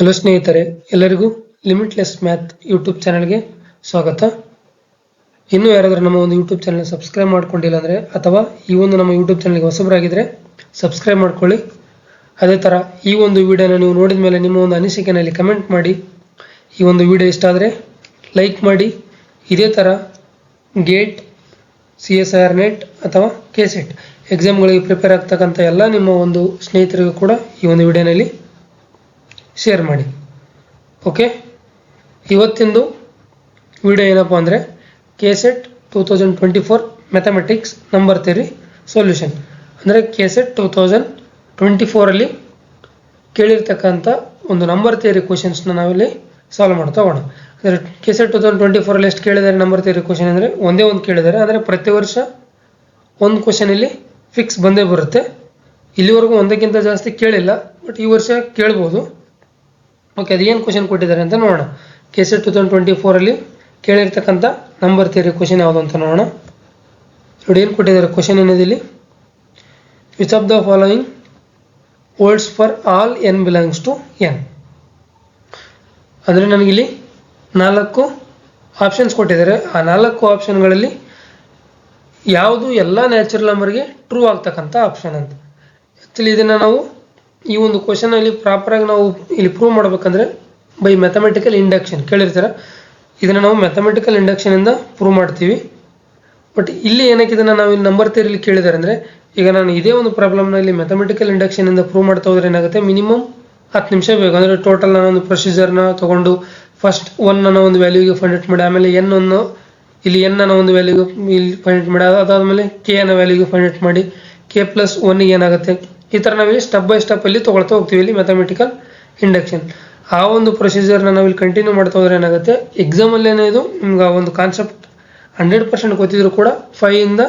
Hello ಸ್ನೇಹಿತರೆ, ಎಲ್ಲರಿಗೂ limitless math YouTube ಚಾನಲ್ಗೆ ಸ್ವಾಗತ. ಇನ್ನೂ ಯಾರಾದರೂ ನಮ್ಮ ಒಂದು ಯೂಟ್ಯೂಬ್ ಚಾನಲ್ ಸಬ್ಸ್ಕ್ರೈಬ್ ಮಾಡ್ಕೊಂಡಿಲ್ಲ ಅಂದರೆ ಅಥವಾ ಈ ಒಂದು ನಮ್ಮ ಯೂಟ್ಯೂಬ್ ಚಾನಲ್ಗೆ ಹೊಸಬರಾಗಿದ್ದರೆ ಸಬ್ಸ್ಕ್ರೈಬ್ ಮಾಡ್ಕೊಳ್ಳಿ. ಅದೇ ಥರ ಈ ಒಂದು ವಿಡಿಯೋನ ನೀವು ನೋಡಿದ ಮೇಲೆ ನಿಮ್ಮ ಒಂದು ಅನಿಸಿಕೆಯಲ್ಲಿ ಕಮೆಂಟ್ ಮಾಡಿ. ಈ ಒಂದು ವಿಡಿಯೋ ಇಷ್ಟ ಆದರೆ ಲೈಕ್ ಮಾಡಿ. ಇದೇ ಥರ ಗೇಟ್, CSIR ನೆಟ್ ಅಥವಾ KCET ಎಕ್ಸಾಮ್ಗಳಿಗೆ ಪ್ರಿಪೇರ್ ಆಗ್ತಕ್ಕಂಥ ಎಲ್ಲ ನಿಮ್ಮ ಒಂದು ಸ್ನೇಹಿತರಿಗೂ ಕೂಡ ಈ ಒಂದು ವಿಡಿಯೋನಲ್ಲಿ ಶೇರ್ ಮಾಡಿ. ಓಕೆ, ಇವತ್ತಿಂದು ವಿಡಿಯೋ ಏನಪ್ಪ ಅಂದರೆ KCET 2024 mathematics number theory solution. ಅಂದರೆ KCET 2024 ಕೇಳಿರ್ತಕ್ಕಂಥ ಒಂದು ನಂಬರ್ ಥಿಯರಿ ಕ್ವಶನ್ಸ್ನ ನಾವಿಲ್ಲಿ ಸಾಲ್ವ್ ಮಾಡ್ತಾ ಹೋಗೋಣ. ಅಂದರೆ KCET 2024 ಎಷ್ಟು ಕೇಳಿದ್ದಾರೆ ನಂಬರ್ ಥಿಯರಿ ಕ್ವಶನ್ ಅಂದರೆ ಒಂದೇ ಒಂದು ಕೇಳಿದ್ದಾರೆ. ಅಂದರೆ ಪ್ರತಿ ವರ್ಷ ಒಂದು ಕ್ವಶನ್ ಇಲ್ಲಿ ಫಿಕ್ಸ್ ಬಂದೇ ಬರುತ್ತೆ. ಇಲ್ಲಿವರೆಗೂ ಒಂದಕ್ಕಿಂತ ಜಾಸ್ತಿ ಕೇಳಿಲ್ಲ, ಬಟ್ ಈ ವರ್ಷ ಕೇಳ್ಬೋದು. ಓಕೆ, ಅದು ಏನು ಕ್ವಶನ್ ಕೊಟ್ಟಿದ್ದಾರೆ ಅಂತ ನೋಡೋಣ. KCET 2024 ಕೇಳಿರ್ತಕ್ಕಂಥ ನಂಬರ್ ಥಿಯರಿ ಕ್ವಶನ್ ಯಾವುದು ಅಂತ ನೋಡೋಣ. ನೋಡಿ ಏನು ಕೊಟ್ಟಿದ್ದಾರೆ ಕ್ವಶನ್ ಏನಿದೆ ಇಲ್ಲಿ. Which of the following holds for all n belongs to n. ಅಂದರೆ ನನಗಿಲ್ಲಿ 4 ಆಪ್ಷನ್ಸ್ ಕೊಟ್ಟಿದ್ದಾರೆ. ಆ 4 ಆಪ್ಷನ್ಗಳಲ್ಲಿ ಯಾವುದು ಎಲ್ಲ ನ್ಯಾಚುರಲ್ ನಂಬರ್ಗೆ ಟ್ರೂ ಆಗ್ತಕ್ಕಂಥ ಆಪ್ಷನ್ ಅಂತ. ಆ್ಯಕ್ಚುಲಿ ಇದನ್ನು ನಾವು ಈ ಒಂದು ಕ್ವಶನಲ್ಲಿ ಪ್ರಾಪರಾಗಿ ನಾವು ಇಲ್ಲಿ ಪ್ರೂವ್ ಮಾಡಬೇಕಂದ್ರೆ ಬೈ ಮ್ಯಾಥಮೆಟಿಕಲ್ ಇಂಡಕ್ಷನ್ ಕೇಳಿರ್ತಾರೆ. ಇದನ್ನು ನಾವು ಮ್ಯಾಥಮೆಟಿಕಲ್ ಇಂಡಕ್ಷನಿಂದ ಪ್ರೂವ್ ಮಾಡ್ತೀವಿ. ಬಟ್ ಇಲ್ಲಿ ಏನಕ್ಕೆ ಇದನ್ನು ನಾವು ಇಲ್ಲಿ ನಂಬರ್ ಥಿಯರಿಲಿ ಕೇಳಿದ್ದಾರೆ ಅಂದರೆ, ಈಗ ನಾನು ಇದೇ ಒಂದು ಪ್ರಾಬ್ಲಮ್ನಲ್ಲಿ ಮ್ಯಾಥಮೆಟಿಕಲ್ ಇಂಡಕ್ಷನಿಂದ ಪ್ರೂವ್ ಮಾಡ್ತಾ ಹೋದ್ರೆ ಏನಾಗುತ್ತೆ, ಮಿನಿಮಮ್ 10 ನಿಮಿಷ ಬೇಕು. ಅಂದರೆ ಟೋಟಲ್ ನಾನು ಒಂದು ಪ್ರೊಸೀಜರ್ನ ತೊಗೊಂಡು ಫಸ್ಟ್ 1 ಅನ್ನೋ ಒಂದು ವ್ಯಾಲ್ಯೂಗೆ ಫೈಂಡ್ ಮಾಡಿ, ಆಮೇಲೆ n ಅನ್ನು ಇಲ್ಲಿ n ಅನ್ನೋ ಒಂದು ವ್ಯಾಲ್ಯೂಗೆ ಇಲ್ಲಿ ಫೈಂಡ್ ಮಾಡಿ, ಅದಾದಮೇಲೆ k ಅನ್ನೋ ವ್ಯಾಲ್ಯೂಗೆ ಫೈಂಡ್ ಮಾಡಿ k+1 ಏನಾಗುತ್ತೆ, ಈ ಥರ ನಾವಿಲ್ಲಿ ಸ್ಟೆಪ್ ಬೈ ಸ್ಟೆಪ್ ಅಲ್ಲಿ ತೊಗೊಳ್ತಾ ಹೋಗ್ತೀವಿ ಇಲ್ಲಿ ಮ್ಯಾಥಮೆಟಿಕಲ್ ಇಂಡಕ್ಷನ್. ಆ ಒಂದು ಪ್ರೊಸೀಜರ್ನ ನಾವಿಲ್ಲಿ ಕಂಟಿನ್ಯೂ ಮಾಡ್ತಾ ಹೋದ್ರೆ ಏನಾಗುತ್ತೆ, ಎಕ್ಸಾಮಲ್ಲಿ ಏನಿದು ನಿಮ್ಗೆ ಆ ಒಂದು ಕಾನ್ಸೆಪ್ಟ್ 100% ಗೊತ್ತಿದ್ರು ಕೂಡ 5 ಇಂದ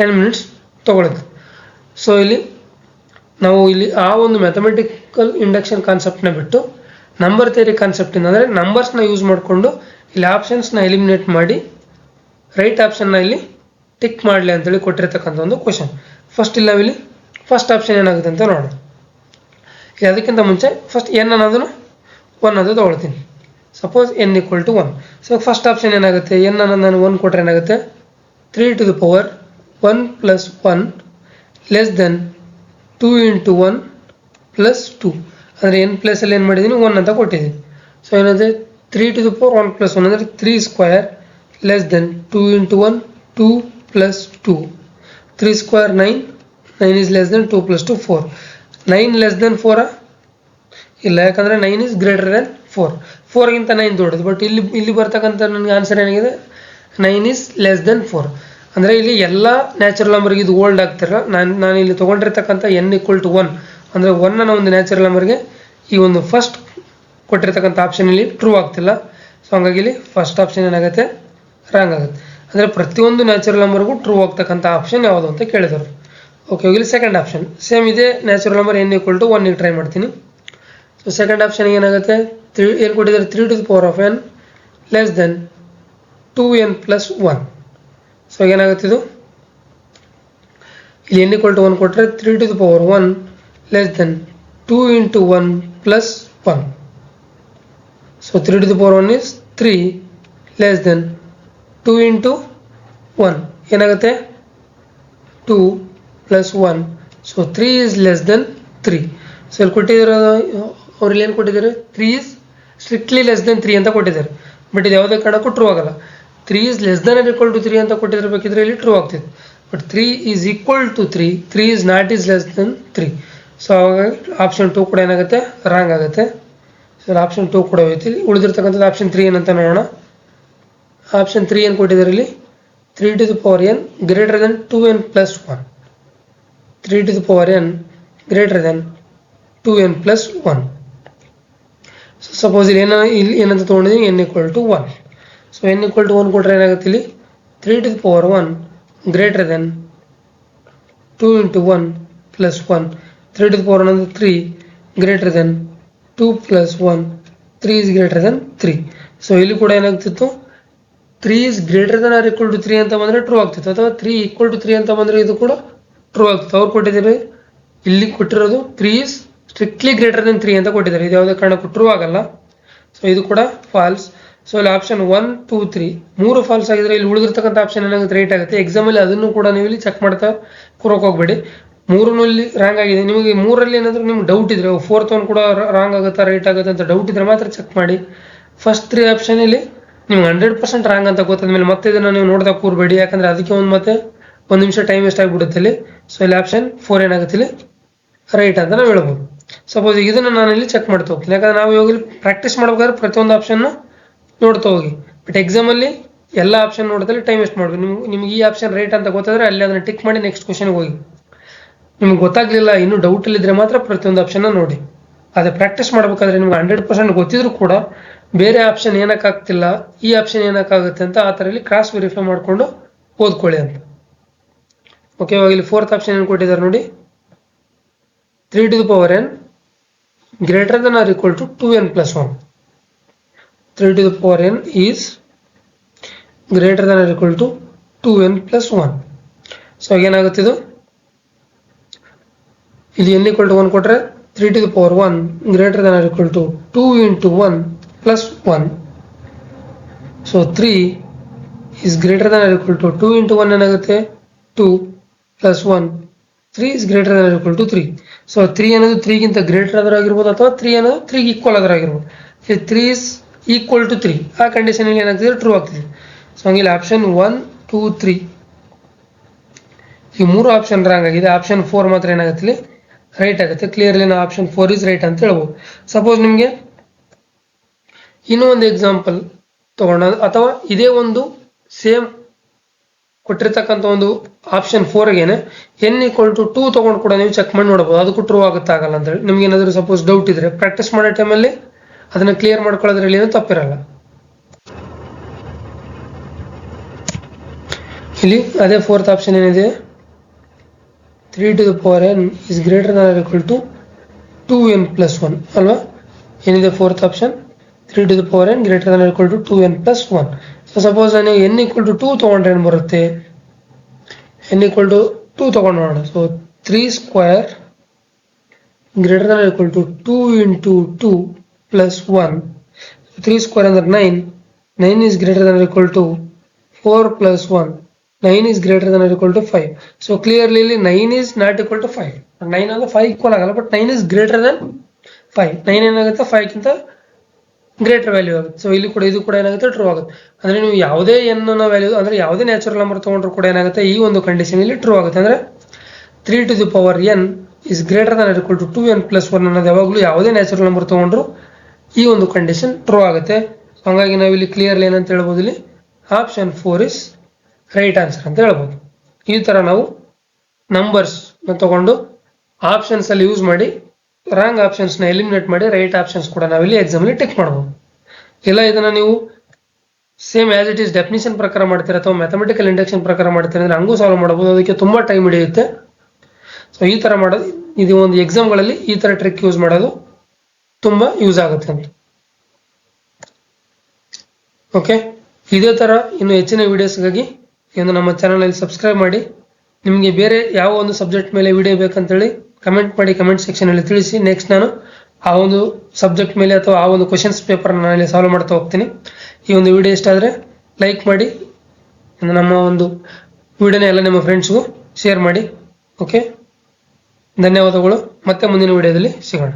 10 ಮಿನಿಟ್ಸ್ ತೊಗೊಳುತ್ತೆ. ಸೊ ಇಲ್ಲಿ ನಾವು ಇಲ್ಲಿ ಆ ಒಂದು ಮ್ಯಾಥಮೆಟಿಕಲ್ ಇಂಡಕ್ಷನ್ ಕಾನ್ಸೆಪ್ಟ್ನ ಬಿಟ್ಟು ನಂಬರ್ ಥಿಯರಿ ಕಾನ್ಸೆಪ್ಟಿಂದ ಅಂದರೆ ನಂಬರ್ಸ್ನ ಯೂಸ್ ಮಾಡಿಕೊಂಡು ಇಲ್ಲಿ ಆಪ್ಷನ್ಸ್ನ ಎಲಿಮಿನೇಟ್ ಮಾಡಿ ರೈಟ್ ಆಪ್ಷನ್ನ ಇಲ್ಲಿ ಟಿಕ್ ಮಾಡಲಿ ಅಂತೇಳಿ ಕೊಟ್ಟಿರ್ತಕ್ಕಂಥ ಒಂದು ಕ್ವಶನ್. ಫಸ್ಟ್ ಇಲ್ಲಿ ನಾವಿಲ್ಲಿ ಫಸ್ಟ್ ಆಪ್ಷನ್ ಏನಾಗುತ್ತೆ ಅಂತ ನೋಡೋಣ. ಅದಕ್ಕಿಂತ ಮುಂಚೆ ಫಸ್ಟ್ n ಅನ್ನೋದನ್ನು 1 ಅಂತ ತೊಗೊಳ್ತೀನಿ. Suppose n = 1. So first option ಏನಾಗುತ್ತೆ, n ಅನ್ನೋದು ನಾನು 1 ಕೊಟ್ಟರೆ ಏನಾಗುತ್ತೆ, 3 to the power 1 + 1 less than 2 × 1 + 2. ಅಂದರೆ n ಪ್ಲೇಸಲ್ಲಿ ಏನು ಮಾಡಿದ್ದೀನಿ 1 ಅಂತ ಕೊಟ್ಟಿದ್ದೀನಿ. ಸೊ ಏನಾದರೆ 3 to the power 1 + 1 ಅಂದರೆ 3² less than 2 × 1 2 + 2 3² 9 9 is less than 2 + 2 4. 9 less than 4 ಇಲ್ಲ, ಯಾಕಂದರೆ 9 is greater than 4. 4ಗಿಂತ 9 ದೊಡ್ಡದು. ಬಟ್ ಇಲ್ಲಿ ಬರ್ತಕ್ಕಂಥ ನನಗೆ ಆನ್ಸರ್ ಏನಾಗಿದೆ, 9 is less than 4. ಅಂದರೆ ಇಲ್ಲಿ ಎಲ್ಲ ನ್ಯಾಚುರಲ್ ನಂಬರ್ಗೆ ಇದು ಓಲ್ಡ್ ಆಗ್ತಿರಲ್ಲ. ನಾನು ಇಲ್ಲಿ ತೊಗೊಂಡಿರ್ತಕ್ಕಂಥ n = 1 ಅಂದರೆ 1 ಅನ್ನೋ ಒಂದು ನ್ಯಾಚುರಲ್ ನಂಬರ್ಗೆ ಈ ಒಂದು ಫಸ್ಟ್ ಕೊಟ್ಟಿರ್ತಕ್ಕಂಥ ಆಪ್ಷನ್ ಇಲ್ಲಿ ಟ್ರೂ ಆಗ್ತಿಲ್ಲ. ಸೊ ಹಂಗಾಗಿ ಇಲ್ಲಿ ಫಸ್ಟ್ ಆಪ್ಷನ್ ಏನಾಗುತ್ತೆ, ರಾಂಗ್ ಆಗುತ್ತೆ. ಅಂದರೆ ಪ್ರತಿಯೊಂದು ನ್ಯಾಚುರಲ್ ನಂಬರ್ಗೂ ಟ್ರೂ ಆಗ್ತಕ್ಕಂಥ ಆಪ್ಷನ್ ಯಾವುದು ಅಂತ ಕೇಳಿದರು. ಓಕೆ, ಇಲ್ಲಿ ಸೆಕೆಂಡ್ ಆಪ್ಷನ್ ಸೇಮ್ ಇದೆ, ನ್ಯಾಚುರಲ್ ನಂಬರ್ n = 1 ಟ್ರೈ ಮಾಡ್ತೀನಿ. ಸೊ ಸೆಕೆಂಡ್ ಆಪ್ಷನ್ ಏನಾಗುತ್ತೆ, ಏನು ಕೊಟ್ಟಿದ್ದಾರೆ, 3 to the power of n less than 2n + 1. So ಏನಾಗುತ್ತೆ ಇದು, ಇಲ್ಲಿ n = 1 ಕೊಟ್ಟರೆ 3 to the power 1 less than 2 × 1 + 1. So 3 to the power 1 is 3 less than 2 × 1 ಏನಾಗುತ್ತೆ 2 + 1. So 3 is less than 3. So ಇಲ್ಲಿ ಕೊಟ್ಟಿದ್ದಾರೆ, ಅವ್ರಲ್ಲಿ ಏನು ಕೊಟ್ಟಿದ್ದಾರೆ, 3 is strictly less than 3 ಅಂತ ಕೊಟ್ಟಿದ್ದಾರೆ. ಬಟ್ ಇದು ಯಾವುದೇ ಕಾರಣಕ್ಕೂ ಟ್ರೂ ಆಗಲ್ಲ. 3 is less than or equal to 3 ಅಂತ ಕೊಟ್ಟಿರಬೇಕಿದ್ರೆ ಇಲ್ಲಿ ಟ್ರೂ ಆಗ್ತಿದೆ. But 3 is equal to 3, 3 is not is less than 3. So ಹಾಗಾಗಿ ಆಪ್ಷನ್ 2 ಕೂಡ ಏನಾಗುತ್ತೆ, ರಾಂಗ್ ಆಗುತ್ತೆ. ಸೊ ಆಪ್ಷನ್ 2 ಕೂಡ ಹೋಯ್ತು. ಇಲ್ಲಿ ಉಳಿದಿರ್ತಕ್ಕಂಥದ್ದು ಆಪ್ಷನ್ 3 ಏನಂತ ನೋಡೋಣ. ಆಪ್ಷನ್ 3 ಏನು ಕೊಟ್ಟಿದ್ದಾರೆ ಇಲ್ಲಿ, 3 to the power n greater than 2n + 1. 3 to the power n greater than 2n + 1. So suppose ಇಲ್ಲಿ ಏನಂತ ತೊಗೊಂಡಿದ್ದೀನಿ, n = 1. ಸೊ n = 1 ಕೊಟ್ಟರೆ ಏನಾಗುತ್ತೆ ಇಲ್ಲಿ 3 to the power 1 greater than 2 × 1 + 1. 3 to the power 1 ಅಂದರೆ 3 greater than 2 + 1 3 is greater than 3. So ಇಲ್ಲಿ ಕೂಡ ಏನಾಗ್ತಿತ್ತು, 3 is greater than or equal to 3 ಅಂತ ಬಂದರೆ ಟ್ರೂ ಆಗ್ತಿತ್ತು, ಅಥವಾ 3 = 3 ಅಂತ ಬಂದರೆ ಇದು ಕೂಡ ಟ್ರೂ ಆಗ್ತಿತ್ತು. ಅವ್ರು ಕೊಟ್ಟಿದ್ದಾರೆ, ಇಲ್ಲಿ ಕೊಟ್ಟಿರೋದು 3 is ಸ್ಟ್ರಿಕ್ಟ್ಲಿ ಗ್ರೇಟರ್ ದೆನ್ 3 ಅಂತ ಕೊಟ್ಟಿದ್ದಾರೆ. ಇದು ಯಾವುದೇ ಕಾರಣಕ್ಕೂ ಟ್ರೂ ಆಗಲ್ಲ. ಸೊ ಇದು ಕೂಡ ಫಾಲ್ಸ್. ಸೊ ಇಲ್ಲಿ ಆಪ್ಷನ್ 1, 2, 3 ಮೂರು ಫಾಲ್ಸ್ ಆಗಿದ್ರೆ ಇಲ್ಲಿ ಉಳಿದಿರ್ತಕ್ಕಂಥ ಆಪ್ಷನ್ ಏನಾಗುತ್ತೆ ರೈಟ್ ಆಗುತ್ತೆ. ಎಕ್ಸಾಮಲ್ಲಿ ಅದನ್ನು ಕೂಡ ನೀವು ಇಲ್ಲಿ ಚೆಕ್ ಮಾಡ್ತಾ ಕೂರಕ್ಕೆ ಹೋಗ್ಬೇಡಿ. ಮೂರನ್ನು ಇಲ್ಲಿ ರಾಂಗ್ ಆಗಿದೆ. ನಿಮಗೆ ಮೂರಲ್ಲಿ ಏನಾದರೂ ನಿಮ್ಗೆ ಡೌಟ್ ಇದ್ರೆ ಫೋರ್ತ್ ಒನ್ ಕೂಡ ರಾಂಗ್ ಆಗುತ್ತಾ ರೈಟ್ ಆಗುತ್ತೆ ಅಂತ ಡೌಟ್ ಇದ್ರೆ ಮಾತ್ರ ಚೆಕ್ ಮಾಡಿ. ಫಸ್ಟ್ 3 ಆಪ್ಷನ್ ಇಲ್ಲಿ ನಿಮ್ಗೆ 100% ರಾಂಗ್ ಅಂತ ಗೊತ್ತಾದ್ಮೇಲೆ ಮತ್ತೆ ಇದನ್ನು ನೀವು ನೋಡ್ತಾ ಕೂರಬೇಡಿ. ಯಾಕಂದ್ರೆ ಅದಕ್ಕೆ ಮತ್ತೆ 1 ನಿಮಿಷ ಟೈಮ್ ವೇಸ್ಟ್ ಆಗಿಬಿಡುತ್ತೆ ಇಲ್ಲಿ. ಸೊ ಇಲ್ಲಿ ಆಪ್ಷನ್ 4 ಏನಾಗುತ್ತೆ ಇಲ್ಲಿ ರೈಟ್ ಅಂತ ನಾವು ಹೇಳ್ಬೋದು. ಸಪೋಸ್ ಈಗ ಇದನ್ನು ನಾನು ಇಲ್ಲಿ ಚೆಕ್ ಮಾಡ್ತಾ ಹೋಗ್ತೀನಿ. ಯಾಕಂದ್ರೆ ನಾವು ಇವಾಗ ಪ್ರಾಕ್ಟೀಸ್ ಮಾಡ್ಬೇಕಾದ್ರೆ ಪ್ರತಿಯೊಂದು ಆಪ್ಷನ್ ನೋಡ್ತಾ ಹೋಗಿ. ಬಟ್ ಎಕ್ಸಾಮಲ್ಲಿ ಎಲ್ಲ ಆಪ್ಷನ್ ನೋಡಿದ್ರೆ ಟೈಮ್ ವೇಸ್ಟ್ ಮಾಡಬೇಕು. ನಿಮ್ಗೆ ಈ ಆಪ್ಷನ್ ರೈಟ್ ಅಂತ ಗೊತ್ತಾದ್ರೆ ಅಲ್ಲಿ ಅದನ್ನು ಟಿಕ್ ಮಾಡಿ ನೆಕ್ಸ್ಟ್ ಕ್ವಶನ್ಗೆ ಹೋಗಿ. ನಿಮ್ಗೆ ಗೊತ್ತಾಗ್ಲಿಲ್ಲ ಇನ್ನೂ ಡೌಟಲ್ಲಿದ್ದರೆ ಮಾತ್ರ ಪ್ರತಿಯೊಂದು ಆಪ್ಷನ್ನ ನೋಡಿ. ಅದೇ ಪ್ರಾಕ್ಟೀಸ್ ಮಾಡಬೇಕಾದ್ರೆ ನಿಮ್ಗೆ 100% ಗೊತ್ತಿದ್ರು ಕೂಡ ಬೇರೆ ಆಪ್ಷನ್ ಏನಕ್ಕಾಗ್ತಿಲ್ಲ, ಈ ಆಪ್ಷನ್ ಏನಕ್ಕಾಗುತ್ತೆ ಅಂತ ಆ ಥರ ಇಲ್ಲಿ ಕ್ರಾಸ್ ವೆರಿಫೈ ಮಾಡಿಕೊಂಡು ಓದ್ಕೊಳ್ಳಿ ಅಂತ. ಓಕೆ, ಇವಾಗ ಇಲ್ಲಿ ಫೋರ್ತ್ ಆಪ್ಷನ್ ಏನು ಕೊಟ್ಟಿದ್ದಾರೆ ನೋಡಿ. 3 to the power n greater than or equal to 2n plus 1. 3 to the power n is greater than or equal to 2n plus 1. So ಏನಾಗುತ್ತೆ ಇದು ಇಲ್ಲಿ n equal to 1 ಕೊಟ್ಟರೆ 3 to the power 1 greater than or equal to 2 into 1 plus 1. So 3 is greater than or equal to 2 into 1 ಏನಾಗುತ್ತೆ 2 plus 1. 3 is greater than or equal to 3. So 3 ಅನ್ನೋದು 3 ಗಿಂತ greater ಆದ್ರಾಗಿರ್ಬೋದು ಅಥವಾ 3 ಅನ್ನೋದು 3 equal ಆದ್ರಾಗಿರ್ಬೋದು. 3 is equal to 3 ಆ condition ಇಲ್ಲಿ ಏನಾಗ್ತಿದೆ true ಆಗ್ತಿದೆ. So ಹಂಗಿಲ್ಲ ಆಪ್ಷನ್ 1, 2, 3 ಈ ಮೂರು ಆಪ್ಷನ್ ರಾಂಗ್ ಆಗಿದೆ. ಆಪ್ಷನ್ 4 ಮಾತ್ರ ಏನಾಗುತ್ತೆ ಇಲ್ಲಿ ರೈಟ್ ಆಗುತ್ತೆ. ಕ್ಲಿಯರ್ಲಿ ನಾವು ಆಪ್ಷನ್ 4 ಇಸ್ ರೈಟ್ ಅಂತ ಹೇಳ್ಬೋದು. ಸಪೋಸ್ ನಿಮಗೆ ಇನ್ನೂ ಒಂದು ಎಕ್ಸಾಂಪಲ್ ತಗೊಂಡ ಅಥವಾ ಇದೇ ಒಂದು ಸೇಮ್ ಕೊಟ್ಟಿರ್ತಕ್ಕಂಥ ಒಂದು ಆಪ್ಷನ್ 4ಗೆನೆ n equal to 2 ತಗೊಂಡು ಕೂಡ ನೀವು ಚೆಕ್ ಮಾಡಿ ನೋಡಬಹುದು. ಅದಕ್ಕೂ ಟ್ರೂ ಆಗುತ್ತೆ ಆಗಲ್ಲ ಅಂತ ಹೇಳಿ. ನಿಮ್ಗೆ ಏನಾದರೂ ಸಪೋಸ್ ಡೌಟ್ ಇದ್ರೆ ಪ್ರಾಕ್ಟೀಸ್ ಮಾಡೋ ಟೈಮಲ್ಲಿ ಅದನ್ನ ಕ್ಲಿಯರ್ ಮಾಡ್ಕೊಳ್ಳೋದ್ರಲ್ಲಿ ಏನೂ ತಪ್ಪಿರಲ್ಲ. ಇಲ್ಲಿ ಅದೇ ಫೋರ್ತ್ ಆಪ್ಷನ್ ಏನಿದೆ 3 to the power n is greater than or equal to 2n plus 1 ಅಲ್ವಾ. ಏನಿದೆ fourth option 3 to the power n greater than or equal to 2n plus 1. So suppose ನಾನು n equal to 2 ತಗೊಂಡ್ರೆ ಏನು ಬರುತ್ತೆ, n equal to 2 ತಗೊಂಡು ನೋಡೋಣ. So 3 square greater than or equal to 2 into 2 plus 1. 3 square ಅಂದ್ರೆ 9. 9 is greater than or equal to 4 plus 1. 9 is greater than or equal to 5. So clearly ಇಲ್ಲಿ 9 is not equal to 5. 9 ಅಂದ್ರೆ 5 equal ಆಗಲ್ಲ, but 9 is greater than 5. 9 ಏನಾಗುತ್ತೆ 5 ಗಿಂತ greater value ಆಗುತ್ತೆ. So ಇಲ್ಲಿ ಕೂಡ ಇದು ಕೂಡ ಏನಾಗುತ್ತೆ ಟ್ರೂ ಆಗುತ್ತೆ. ಅಂದ್ರೆ ನೀವು ಯಾವುದೇ n ನ ವ್ಯಾಲ್ಯೂ ಅಂದ್ರೆ ಯಾವುದೇ ನ್ಯಾಚುರಲ್ ನಂಬರ್ ತಗೊಂಡ್ರು ಕೂಡ ಏನಾಗುತ್ತೆ ಈ ಒಂದು ಕಂಡೀಷನ್ ಇಲ್ಲಿ ಟ್ರೂ ಆಗುತ್ತೆ. ಅಂದ್ರೆ 3 to the power n is greater than or equal to 2n plus 1 ಅನ್ನೋದು ಯಾವಾಗಲೂ ಯಾವುದೇ ನ್ಯಾಚುರಲ್ ನಂಬರ್ ತಗೊಂಡ್ರು ಈ ಒಂದು ಕಂಡೀಷನ್ ಟ್ರೂ ಆಗುತ್ತೆ. ಹಾಗಾಗಿ ನಾವು ಇಲ್ಲಿ ಕ್ಲಿಯರ್ಲಿ ಏನಂತ ಹೇಳ್ಬೋದು, ಇಲ್ಲಿ ಆಪ್ಷನ್ 4 ಇಸ್ ರೈಟ್ ಆನ್ಸರ್ ಅಂತ ಹೇಳ್ಬೋದು. ಈ ತರ ನಾವು ನಂಬರ್ಸ್ ತಗೊಂಡು ಆಪ್ಷನ್ಸ್ ಅಲ್ಲಿ ಯೂಸ್ ಮಾಡಿ ರಾಂಗ್ ಆಪ್ಷನ್ಸ್ ನ ಎಲಿಮಿನೇಟ್ ಮಾಡಿ ರೈಟ್ ಆಪ್ಷನ್ಸ್ ಕೂಡ ನಾವಿಲ್ಲಿ ಎಕ್ಸಾಮ್ ಅಲ್ಲಿ ಟಿಕ್ ಮಾಡಬಹುದು. ಇಲ್ಲ ಇದನ್ನ ನೀವು same as it is definition ಪ್ರಕಾರ ಮಾಡ್ತೀರಾ ಅಥವಾ ಮ್ಯಾಥಮೆಟಿಕಲ್ ಇಂಡಕ್ಷನ್ ಪ್ರಕಾರ ಮಾಡ್ತೀರಾ ಅಂದ್ರೆ ಹಂಗೂ ಸಾಲ್ವ್ ಮಾಡಬಹುದು. ಅದಕ್ಕೆ ತುಂಬಾ ಟೈಮ್ ಹಿಡಿಯುತ್ತೆ. ಸೊ ಈ ತರ ಮಾಡೋದು, ಇದು ಒಂದು ಎಕ್ಸಾಮ್ಗಳಲ್ಲಿ ಈ ತರ ಟ್ರಿಕ್ ಯೂಸ್ ಮಾಡೋದು ತುಂಬಾ ಯೂಸ್ ಆಗುತ್ತೆ ಅಂತ. ಓಕೆ, ಇದೇ ತರ ಇನ್ನು ಹೆಚ್ಚಿನ ವಿಡಿಯೋಸ್ಗಾಗಿ ಒಂದು ನಮ್ಮ ಚಾನಲ್ ಅಲ್ಲಿ ಸಬ್ಸ್ಕ್ರೈಬ್ ಮಾಡಿ. ನಿಮಗೆ ಬೇರೆ ಯಾವ ಒಂದು ಸಬ್ಜೆಕ್ಟ್ ಮೇಲೆ ವಿಡಿಯೋ ಬೇಕಂತೇಳಿ ಕಮೆಂಟ್ ಮಾಡಿ, ಕಮೆಂಟ್ ಸೆಕ್ಷನ್ ಅಲ್ಲಿ ತಿಳಿಸಿ. ನೆಕ್ಸ್ಟ್ ನಾನು ಆ ಒಂದು ಸಬ್ಜೆಕ್ಟ್ ಮೇಲೆ ಅಥವಾ ಆ ಒಂದು ಕ್ವಶನ್ಸ್ ಪೇಪರ್ ನಾನು ಇಲ್ಲಿ ಸಾಲ್ವ್ ಮಾಡ್ತಾ ಹೋಗ್ತೀನಿ. ಈ ಒಂದು ವಿಡಿಯೋ ಇಷ್ಟ ಆದರೆ ಲೈಕ್ ಮಾಡಿ, ನಮ್ಮ ಒಂದು ವಿಡಿಯೋನ ಎಲ್ಲ ನಿಮ್ಮ ಫ್ರೆಂಡ್ಸ್ಗೂ ಶೇರ್ ಮಾಡಿ. ಓಕೆ, ಧನ್ಯವಾದಗಳು. ಮತ್ತೆ ಮುಂದಿನ ವಿಡಿಯೋದಲ್ಲಿ ಸಿಗೋಣ.